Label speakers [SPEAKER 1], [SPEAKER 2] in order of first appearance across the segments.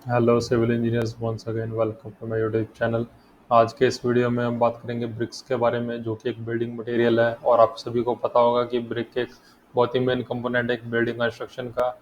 [SPEAKER 1] Hello civil engineers, once again welcome to my YouTube channel. आज के इस video में हम बात करेंगे ब्रिक्स के बारे में, जो कि एक बिल्डिंग मटेरियल है। और आप सभी को पता होगा कि ब्रिक एक बहुत ही मेन कंपोनेंट है एक बिल्डिंग कंस्ट्रक्शन का।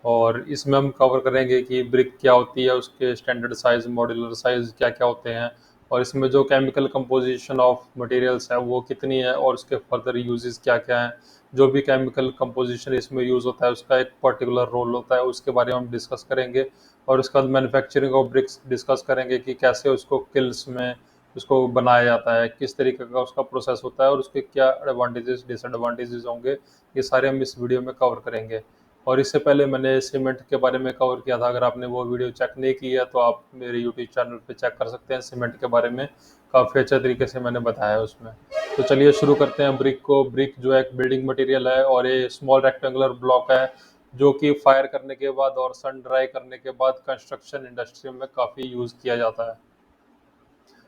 [SPEAKER 1] और इसमें हम कवर करेंगे कि ब्रिक क्या होती है, उसके स्टैंडर्ड साइज, मॉड्यूलर साइज क्या क्या होते हैं, और इसमें जो केमिकल कंपोजिशन ऑफ मटेरियल्स है वो कितनी है, और उसके फर्दर यूजेस क्या क्या हैं। जो भी केमिकल कंपोजिशन इसमें यूज़ होता है उसका एक पर्टिकुलर रोल होता है, उसके बारे में हम डिस्कस करेंगे। और उसके बाद मैन्युफैक्चरिंग ऑफ ब्रिक्स डिस्कस करेंगे कि कैसे उसको किल्स में उसको बनाया जाता है, किस तरीके का उसका प्रोसेस होता है, और उसके क्या एडवांटेजेस डिसएडवांटेजेस होंगे। ये सारे हम इस वीडियो में कवर करेंगे। और इससे पहले मैंने सीमेंट के बारे में कवर किया था। अगर आपने वो वीडियो चेक नहीं की है तो आप मेरे यूट्यूब चैनल पे चेक कर सकते हैं। सीमेंट के बारे में काफ़ी अच्छे तरीके से मैंने बताया है उसमें। तो चलिए शुरू करते हैं ब्रिक को। ब्रिक जो है एक बिल्डिंग मटेरियल है, और ये स्मॉल रेक्टेंगुलर ब्लॉक है जो कि फायर करने के बाद और सन ड्राई करने के बाद कंस्ट्रक्शन इंडस्ट्री में काफ़ी यूज़ किया जाता है।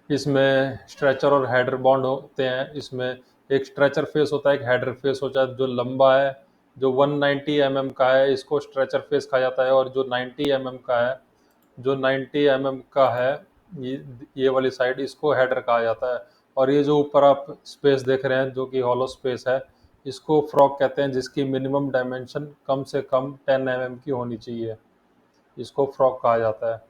[SPEAKER 1] इसमें स्ट्रेचर और हेडर बॉन्ड होते हैं। इसमें एक स्ट्रेचर फेस होता है, एक हेडर फेस होता है। जो लंबा है, जो 190 mm का है, इसको स्ट्रेचर फेस कहा जाता है। और जो 90 mm का है, जो 90 mm का है, ये वाली साइड, इसको हेडर कहा जाता है। और ये जो ऊपर आप स्पेस देख रहे हैं जो कि हॉलो स्पेस है, इसको फ्रॉक कहते हैं, जिसकी मिनिमम डायमेंशन कम से कम 10 mm की होनी चाहिए। इसको फ्रॉक कहा जाता है।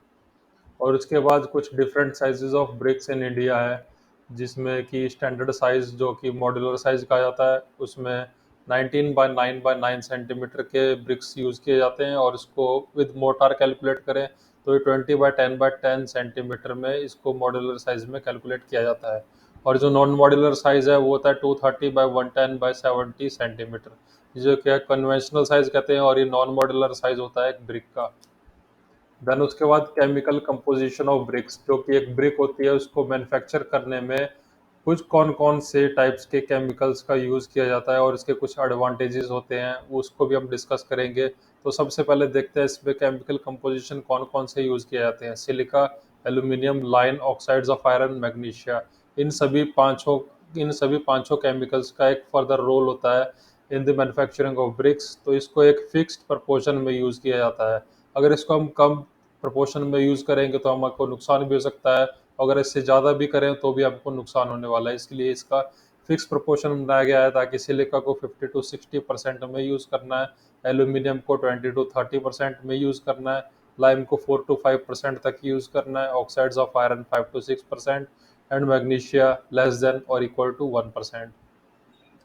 [SPEAKER 1] और उसके बाद कुछ different sizes of BRICS in India है, जिसमें कि स्टैंडर्ड साइज जो कि मॉड्यूलर साइज कहा जाता है, उसमें 19 बाय 9 बाय 9 सेंटीमीटर के ब्रिक्स यूज़ किए जाते हैं। और इसको विद मोटार कैलकुलेट करें तो ये 20 बाय 10 बाय 10 सेंटीमीटर में इसको मॉड्यूलर साइज में कैलकुलेट किया जाता है। और जो नॉन मॉड्यूलर साइज है वो होता है 230 बाय 110 बाय 70 सेंटीमीटर, जो कि कन्वेंशनल साइज कहते हैं। और ये नॉन मॉड्यूलर साइज होता है एक ब्रिक का। देन उसके बाद केमिकल कंपोजिशन ऑफ ब्रिक्स, जो कि एक ब्रिक होती है उसको मैन्युफैक्चर करने में कुछ कौन कौन से टाइप्स के केमिकल्स का यूज़ किया जाता है और इसके कुछ एडवांटेजेस होते हैं, उसको भी हम डिस्कस करेंगे। तो सबसे पहले देखते हैं इसमें केमिकल कंपोजिशन कौन कौन से यूज़ किए जाते हैं। Silica, aluminium, lime, oxides of iron, magnesia. इन सभी पांचों इन सभी पांचों केमिकल्स का एक फर्दर रोल होता है in the manufacturing of BRICS. तो इसको एक फिक्स्ड प्रपोर्शन में यूज़ किया जाता है। अगर इसको हम कम प्रोपोर्शन में यूज़ करेंगे तो हमको नुकसान भी हो सकता है। अगर इससे ज़्यादा भी करें तो भी हमको नुकसान होने वाला है। इसलिए इसका फिक्स प्रोपोर्शन बनाया गया है, ताकि सिलिका को 50 टू 60% में यूज़ करना है, एल्यूमिनियम को 20 टू 30% में यूज़ करना है, लाइम को 4 टू 5% तक यूज़ करना है, oxides of iron 5 to 6%, and magnesia less than और इक्वल टू 1%।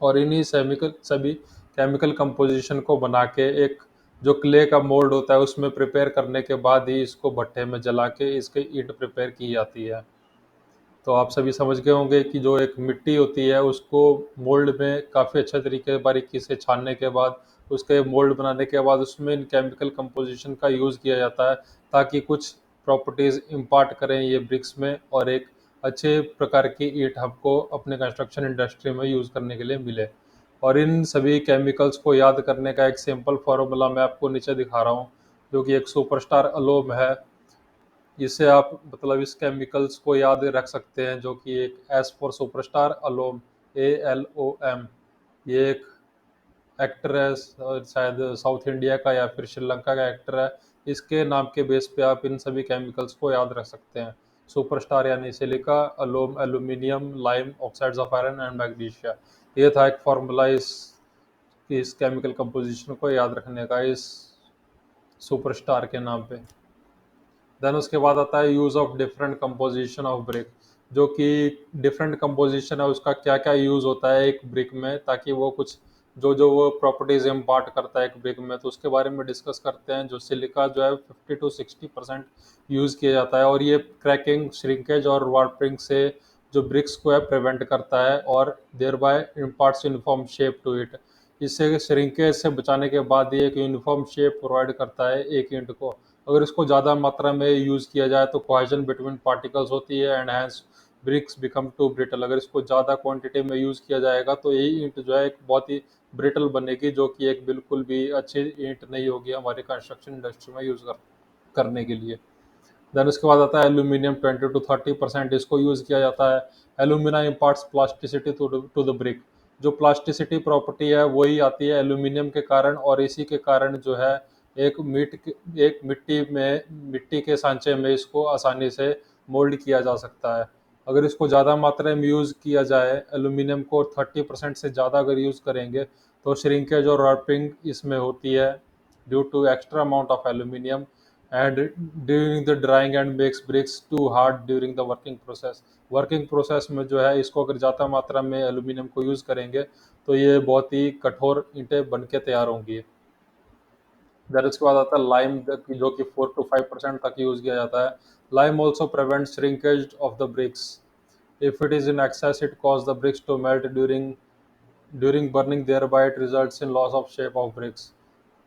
[SPEAKER 1] और इन्हीं सभी केमिकल कंपोजिशन को बना के एक जो क्ले का मोल्ड होता है उसमें प्रिपेयर करने के बाद ही इसको भट्ठे में जला के इसकी ईंट प्रिपेयर की जाती है। तो आप सभी समझ गए होंगे कि जो एक मिट्टी होती है उसको मोल्ड में काफ़ी अच्छे तरीके बारीकी से छानने के बाद, उसके मोल्ड बनाने के बाद उसमें इन केमिकल कंपोजिशन का यूज़ किया जाता है, ताकि कुछ प्रॉपर्टीज़ इम्पार्ट करें ये ब्रिक्स में, और एक अच्छे प्रकार की ईंट हमको अपने कंस्ट्रक्शन इंडस्ट्री में यूज़ करने के लिए मिले। और इन सभी केमिकल्स को याद करने का एक सिंपल फार्मूला मैं आपको नीचे दिखा रहा हूँ, जो कि एक सुपरस्टार अलोम है। इससे आप मतलब इस केमिकल्स को याद रख सकते हैं, जो कि एक S for superstar Anulom, ALOM। ये एक एक्टर है, शायद साउथ इंडिया का या फिर श्रीलंका का एक्टर है। इसके नाम के बेस पे आप इन सभी केमिकल्स को याद रख सकते हैं। सुपरस्टार यानी silica, alum aluminium, lime, oxides of iron and magnesia. ये था एक फार्मूला इस केमिकल कंपोजिशन को याद रखने का, इस सुपरस्टार के नाम पे। देन उसके बाद आता है use of different composition of brick, जो कि डिफरेंट कंपोजिशन है उसका क्या क्या यूज़ होता है एक ब्रिक में, ताकि वो कुछ जो जो वो प्रॉपर्टीज इम्पार्ट करता है एक ब्रिक में, तो उसके बारे में डिस्कस करते हैं। जो सिलिका जो है 50 टू 60% यूज़ किया जाता है, और ये क्रैकिंग, श्रिंकेज और वार्परिंग से जो ब्रिक्स को है प्रिवेंट करता है, और thereby imparts uniform shape to it. इससे श्रिंकेज से बचाने के बाद ये एक यूनिफॉर्म शेप प्रोवाइड करता है एक ईंट को। अगर इसको ज़्यादा मात्रा में यूज़ किया जाए तो कोहेजन बिटवीन पार्टिकल्स होती है, and hence bricks become too brittle. अगर इसको ज़्यादा क्वांटिटी में यूज़ किया जाएगा तो यही ईंट जो है एक बहुत ही ब्रिटल बनेगी, जो कि एक बिल्कुल भी अच्छी ईंट नहीं होगी हमारे कंस्ट्रक्शन इंडस्ट्री में करने के लिए। देन उसके बाद आता है एल्यूमिनियम, 20 टू 30% इसको यूज़ किया जाता है। Alumina imparts plasticity to the brick. जो प्लास्टिसिटी प्रॉपर्टी है वही आती है एल्यूमिनियम के कारण, और इसी के कारण जो है एक मिट्टी के सांचे में इसको आसानी से मोल्ड किया जा सकता है। अगर इसको ज़्यादा मात्रा में यूज़ किया जाए, एल्यूमिनियम को 30% से ज़्यादा अगर यूज़ करेंगे तो श्रिंकेज और रॉपिंग इसमें होती है due to extra amount of aluminium and during the drying and makes bricks too hard during the working process में जो है इसको अगर ज़्यादा मात्रा में एल्यूमिनियम को यूज़ करेंगे तो ये बहुत ही कठोर ईंटें बन के तैयार होंगी। देन उसके बाद आता है लाइम, जो कि 4 to 5% तक यूज़ किया जाता है। Lime also prevent shrinkage of the bricks. If it is in excess it cause the bricks to melt during burning, thereby it results in loss of shape of bricks.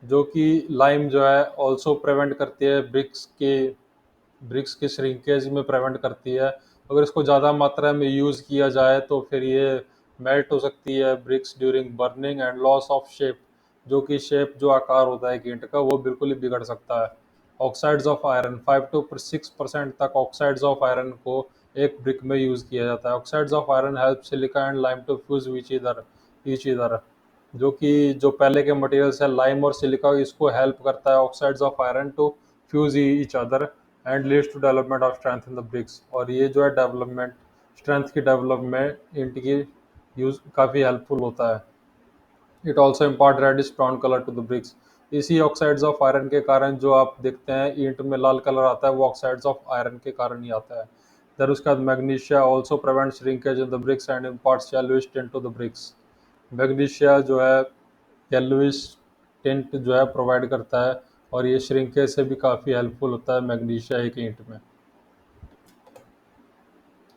[SPEAKER 1] जो कि lime जो है also prevent करती है BRICS की shrinkage में prevent करती है। अगर इसको ज़्यादा मात्रा में यूज़ किया जाए तो फिर ये मेल्ट हो सकती है bricks during burning and loss of shape, जो कि शेप जो आकार होता है ईंट का वो बिल्कुल ही बिगड़ सकता है। ऑक्साइड्स ऑफ आयरन, 5 to 6% तक ऑक्साइड्स ऑफ आयरन को एक ब्रिक में यूज़ किया जाता है। Oxides of iron help silica and lime to fuse each other, जो कि जो पहले के मटेरियल्स है लाइम और सिलिका, इसको हेल्प करता है oxides of iron to fuse each other and leads to development of strength in the bricks. और ये जो है डेवलपमेंट, स्ट्रेंथ की डेवलपमेंट ईंट की यूज काफ़ी हेल्पफुल होता है। It also impart reddish brown colour to the bricks. इसी ऑक्साइड्स ऑफ आयरन के कारण जो आप देखते हैं ईंट में लाल कलर आता है, वो ऑक्साइड्स ऑफ आयरन के कारण ही आता है। फिर उसके बाद magnesia also prevent shrinkage in the bricks and imparts yellowish tint to the bricks. Magnesia जो है येलोइश टिंट जो है प्रोवाइड करता है और ये श्रिंकेज से भी काफ़ी हेल्पफुल होता है मैग्नीशिया एक ईंट में।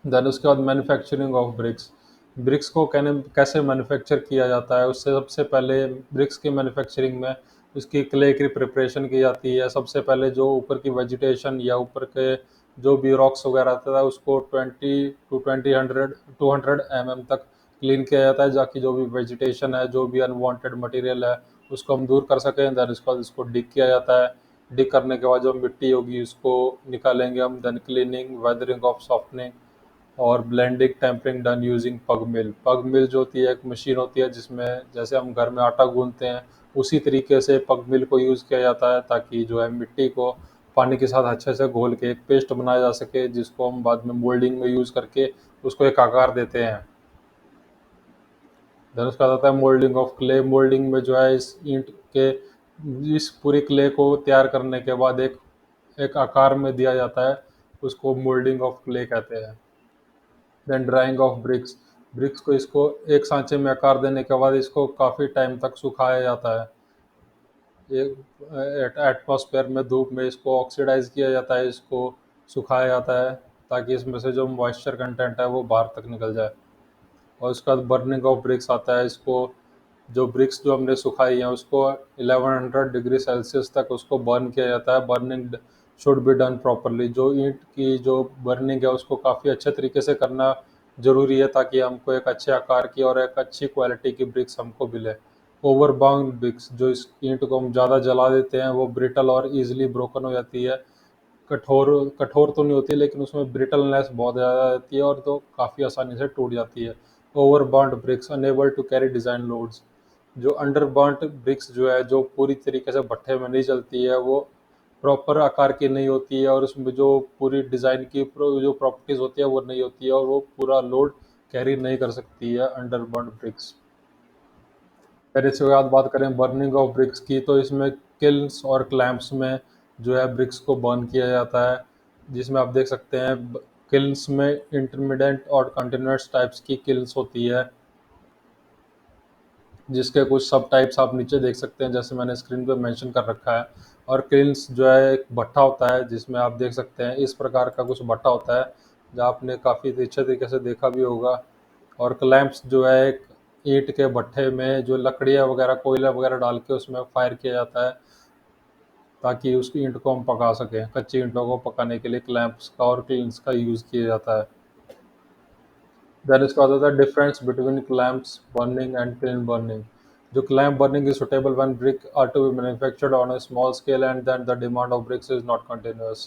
[SPEAKER 1] देन उसके बाद मैन्युफैक्चरिंग ऑफ ब्रिक्स। ब्रिक्स को कैसे मैन्युफैक्चर किया जाता है, उससे सबसे पहले ब्रिक्स की मैन्युफैक्चरिंग में उसकी क्ले की प्रिपरेशन की जाती है। सबसे पहले जो ऊपर की वेजिटेशन या ऊपर के जो भी रॉक्स वगैरह आता है उसको 20 to 200 तक क्लीन किया जाता है, ताकि जो भी वेजिटेशन है, जो भी अनवांटेड मटेरियल है, उसको हम दूर कर सकें। देन उसके बाद इसको डिग किया जाता है। डिग करने के बाद जो मिट्टी होगी उसको निकालेंगे हम। Then cleaning, weathering of softening और blending tempering done using pug mill. पग मिल जो होती है एक मशीन होती है जिसमें जैसे हम घर में आटा गूंथते हैं उसी तरीके से पग मिल को यूज़ किया जाता है, ताकि जो है मिट्टी को पानी के साथ अच्छे से घोल के एक पेस्ट बनाया जा सके, जिसको हम बाद में मोल्डिंग में यूज़ करके उसको एक आकार देते हैं। देन उसका आता है मोल्डिंग ऑफ क्ले। मोल्डिंग में जो है इस पूरी क्ले को तैयार करने के बाद एक एक आकार में दिया जाता है, उसको मोल्डिंग ऑफ क्ले कहते हैं। Then drying of bricks. Bricks को इसको एक सांचे में आकार देने के बाद इसको काफ़ी टाइम तक सुखाया जाता है। एक एटमॉस्फेयर में धूप में इसको ऑक्सीडाइज किया जाता है, इसको सुखाया जाता है, ताकि इसमें से जो मॉइस्चर कंटेंट है वो बाहर तक निकल जाए। और उसके बाद बर्निंग ऑफ ब्रिक्स आता है। इसको जो ब्रिक्स जो हमने सुखाई हैं उसको 1100 डिग्री सेल्सियस तक उसको बर्न किया जाता है। Burning should be done properly. जो ईंट की जो बर्निंग है उसको काफ़ी अच्छे तरीके से करना ज़रूरी है, ताकि हमको एक अच्छे आकार की और एक अच्छी क्वालिटी की ब्रिक्स हमको मिले। ओवर बाउंड ब्रिक्स, जो इस ईंट को हम ज़्यादा जला देते हैं वो ब्रिटल और ईजिली ब्रोकन हो जाती है। कठोर कठोर तो नहीं होती, लेकिन उसमें ब्रिटलनेस बहुत ज़्यादा रहती है और तो काफ़ी आसानी से टूट जाती है। Over burned bricks unable to carry design loads. जो अंडर बर्न्ट ब्रिक्स जो है, जो पूरी तरीके से भट्ठे में नहीं जलती है, वो प्रॉपर आकार की नहीं होती है और उसमें जो पूरी डिज़ाइन की जो प्रॉपर्टीज़ होती है वो नहीं होती है और वो पूरा लोड कैरी नहीं कर सकती है अंडर बर्न्ड ब्रिक्स। फिर इसके बाद बात करें बर्निंग ऑफ ब्रिक्स की, तो इसमें किल्स और क्लैंप्स में जो है ब्रिक्स को बर्न किया जाता है, जिसमें आप देख सकते हैं किल्स में इंटरमीडिएट और कंटिन्यूस टाइप्स की किल्स होती है, जिसके कुछ सब टाइप्स आप नीचे देख सकते हैं, जैसे मैंने स्क्रीन पे मेंशन कर रखा है। और किल्स जो है एक भट्ठा होता है, जिसमें आप देख सकते हैं इस प्रकार का कुछ भट्ठा होता है, जो आपने काफ़ी अच्छे तरीके से देखा भी होगा। और क्लैंप्स जो है एक ईंट के भट्ठे में जो लकड़ियाँ वगैरह कोयला वगैरह डाल के उसमें फायर किया जाता है, ताकि उस ईंट को हम पका सकें। कच्ची ईंटों को पकाने के लिए क्लैंप्स का और क्लिन्स का यूज़ किया जाता है। देन इसका होता है difference between clamps burning and clean burning. जो clamp burning is suitable when brick are to be manufactured on a small scale and then the demand of bricks is not continuous।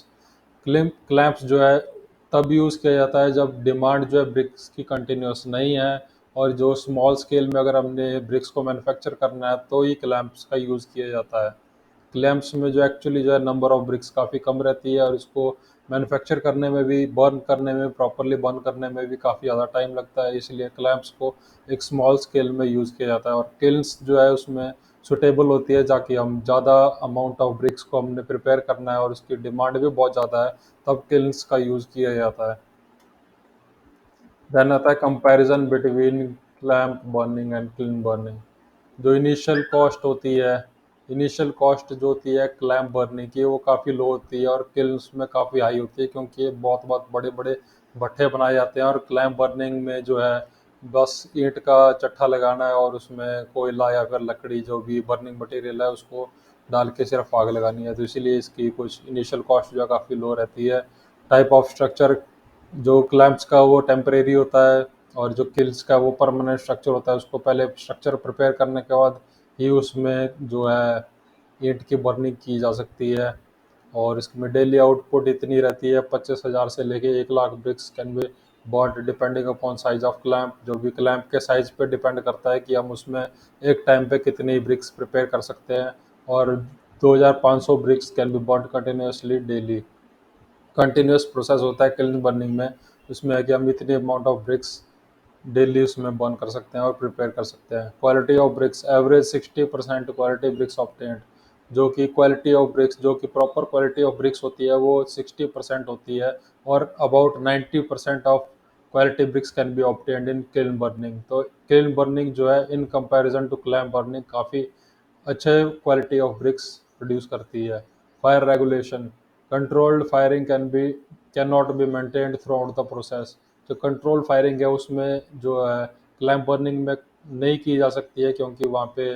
[SPEAKER 1] Clamps जो है तब use किया जाता है जब demand जो है ब्रिक्स की कंटिन्यूस नहीं है, और जो स्मॉल स्केल में अगर हमने ब्रिक्स को मैन्युफैक्चर करना है तो ही क्लैंप्स का यूज़ किया जाता है। क्लैम्प्स में जो एक्चुअली जो है नंबर ऑफ ब्रिक्स काफ़ी कम रहती है, और इसको मैन्युफैक्चर करने में भी, बर्न करने में, प्रॉपरली बर्न करने में भी काफ़ी ज़्यादा टाइम लगता है। इसलिए क्लैम्प्स को एक स्मॉल स्केल में यूज़ किया जाता है, और किल्स जो है उसमें सुटेबल होती है, जाकि हम ज़्यादा अमाउंट ऑफ ब्रिक्स को हमने प्रिपेयर करना है और उसकी डिमांड भी बहुत ज़्यादा है, तब किल्स का यूज़ किया जाता है। देन आता है comparison between clamp burning and clean burning. जो इनिशियल कॉस्ट जो होती है क्लैंप बर्निंग की, वो काफ़ी लो होती है, और किल्स में काफ़ी हाई होती है, क्योंकि ये बहुत बहुत बड़े बड़े भट्ठे बनाए जाते हैं। और क्लैंप बर्निंग में जो है बस ईंट का चट्टा लगाना है, और उसमें कोयला या फिर लकड़ी जो भी बर्निंग मटेरियल है उसको डाल के सिर्फ आग लगानी है, तो इसीलिए इसकी कुछ इनिशियल कॉस्ट जो है काफ़ी लो रहती है। टाइप ऑफ स्ट्रक्चर, जो क्लैंप्स का वो टेम्परेरी होता है, और जो किल्स का वो परमानेंट स्ट्रक्चर होता है। उसको पहले स्ट्रक्चर प्रिपेयर करने के बाद ही उसमें जो है ईंट की बर्निंग की जा सकती है। और इसमें डेली आउटपुट इतनी रहती है, 25,000 से लेके 1 lakh bricks can be bought depending upon size of clamp. जो भी क्लैंप के साइज पे डिपेंड करता है कि हम उसमें एक टाइम पे कितनी ब्रिक्स प्रिपेयर कर सकते हैं। और 2,500 bricks can be bought continuously daily. Continuous process होता है किल्न बर्निंग में। उसमें है कि हम इतनी अमाउंट ऑफ ब्रिक्स डेली उसमें बर्न कर सकते हैं और प्रिपेयर कर सकते हैं। Quality of bricks, average 60% quality bricks obtained. जो कि क्वालिटी ऑफ ब्रिक्स, जो कि प्रॉपर क्वालिटी ऑफ ब्रिक्स होती है, वो 60% होती है, और about 90% of quality bricks can be obtained in kiln burning. तो किल्न बर्निंग जो है in comparison to clamp burning काफ़ी अच्छे क्वालिटी ऑफ ब्रिक्स प्रोड्यूस करती है। Fire regulation, controlled firing can not be maintained throughout the process. जो control firing है उसमें जो है क्लैम्प बर्निंग में नहीं की जा सकती है, क्योंकि वहाँ पे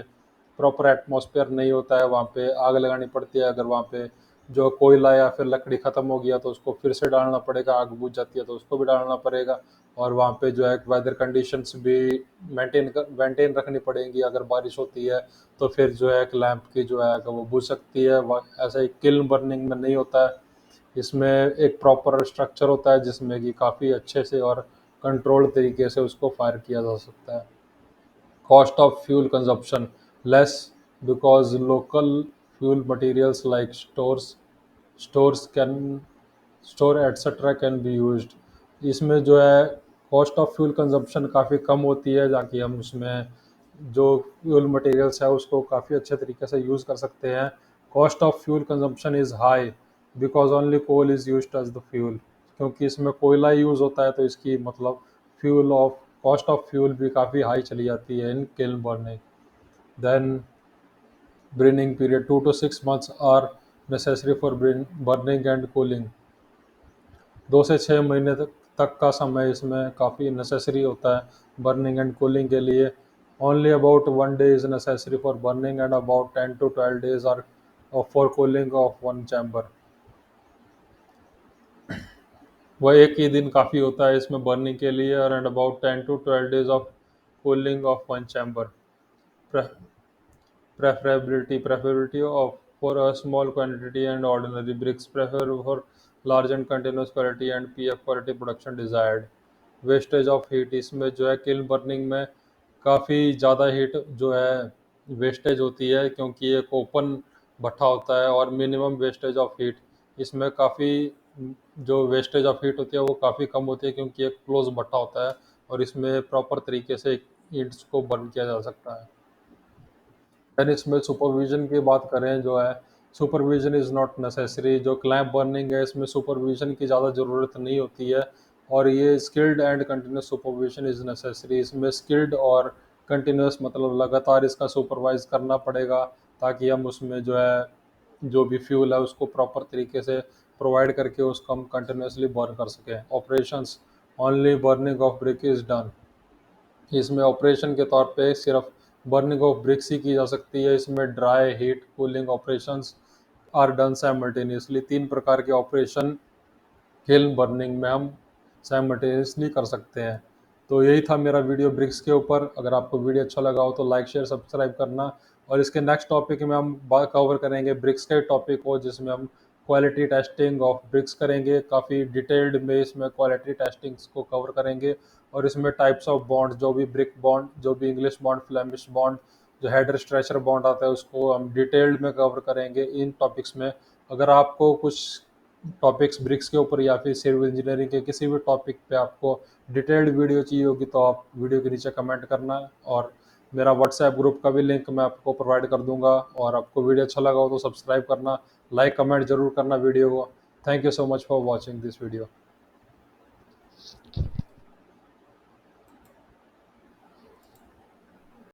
[SPEAKER 1] प्रॉपर एटमॉस्फेयर नहीं होता है। वहाँ पे आग लगानी पड़ती है, अगर वहाँ पे जो कोयला या फिर लकड़ी ख़त्म हो गया तो उसको फिर से डालना पड़ेगा, आग बुझ जाती है तो उसको भी डालना पड़ेगा। और वहाँ पे जो है वेदर कंडीशंस भी मेंटेन रखनी पड़ेंगी। अगर बारिश होती है तो फिर जो है लैंप की जो है अगर वो बुझ सकती है। ऐसा ही किल्न बर्निंग में नहीं होता है। इसमें एक प्रॉपर स्ट्रक्चर होता है जिसमें कि काफ़ी अच्छे से और कंट्रोल्ड तरीके से उसको फायर किया जा सकता है। Cost of fuel consumption less, because local fuel materials like stores can store etcetera can be used. इसमें जो है कॉस्ट ऑफ फ्यूल कंजप्शन काफ़ी कम होती है, ताकि हम उसमें जो फ्यूल मटेरियल्स है उसको काफ़ी अच्छे तरीके से यूज़ कर सकते हैं। Cost of fuel consumption is high because only coal is used as the fuel. क्योंकि इसमें कोयला यूज़ होता है, तो इसकी मतलब fuel of cost of fuel भी काफ़ी हाई चली जाती है in kiln burning. Then burning period 2 to 6 months are necessary for burning and cooling. 2 से 6 महीने तक का समय इसमें काफ़ी नेसेसरी होता है बर्निंग एंड कूलिंग के लिए। Only about 1 day is necessary for burning, and about 10 to 12 days are for cooling of one chamber. वह एक ही दिन काफ़ी होता है इसमें बर्निंग के लिए, और and about 10 to 12 days of cooling of one chamber. Preferability of for a small quantity and ordinary bricks, prefer for large and continuous quality and PF quality production desired। Wastage of heat, इसमें जो है kiln burning में काफ़ी ज़्यादा heat जो है wastage होती है, क्योंकि एक ओपन भट्ठा होता है, और मिनिमम वेस्टेज ऑफ हीट इसमें काफ़ी जो वेस्टेज ऑफ हीट होती है वो काफ़ी कम होती है, क्योंकि एक क्लोज भट्ठा होता है, और इसमें प्रॉपर तरीके से ईंट्स को बर्न किया जा सकता है। देन इसमें सुपरविजन की बात करें जो है, सुपरविजन इज़ नॉट नेसेसरी। जो क्लैंप बर्निंग है इसमें सुपरविजन की ज़्यादा ज़रूरत नहीं होती है, और ये skilled and continuous supervision is necessary. इसमें स्किल्ड और कंटिन्यूस मतलब लगातार इसका सुपरवाइज करना पड़ेगा, ताकि हम उसमें जो है जो भी फ्यूल है उसको प्रॉपर तरीके से प्रोवाइड करके उसको हम कंटिन्यूसली बर्न कर सकें। Operations, only burning of brick is done. इसमें ऑपरेशन के तौर पे सिर्फ बर्निंग ऑफ ब्रिक्स ही की जा सकती है। इसमें dry, heat, cooling operations are done simultaneously. 3 प्रकार के ऑपरेशन किल्न बर्निंग में हम साइमल्टेनियसली कर सकते हैं। तो यही था मेरा वीडियो ब्रिक्स के ऊपर। अगर आपको वीडियो अच्छा लगा हो तो लाइक, शेयर, सब्सक्राइब करना। और इसके नेक्स्ट टॉपिक में हम बात कवर करेंगे ब्रिक्स के टॉपिक को, जिसमें हम क्वालिटी टेस्टिंग ऑफ ब्रिक्स करेंगे। काफ़ी डिटेल्ड में इसमें क्वालिटी टेस्टिंग्स को कवर करेंगे, और इसमें टाइप्स ऑफ बॉन्ड, जो भी ब्रिक बॉन्ड, जो भी इंग्लिश बॉन्ड, फ्लेमिश बॉन्ड, जो हेडर स्ट्रेचर बॉन्ड आता है उसको हम डिटेल्ड में कवर करेंगे इन टॉपिक्स में। अगर आपको कुछ टॉपिक्स ब्रिक्स के ऊपर या फिर सिविल इंजीनियरिंग के किसी भी टॉपिक पे आपको डिटेल्ड वीडियो चाहिए होगी तो आप वीडियो के नीचे कमेंट करना। और मेरा व्हाट्सएप ग्रुप का भी लिंक मैं आपको प्रोवाइड कर दूंगा। और आपको वीडियो अच्छा लगा हो तो सब्सक्राइब करना, लाइक कमेंट जरूर करना वीडियो को। Thank you so much for watching this video.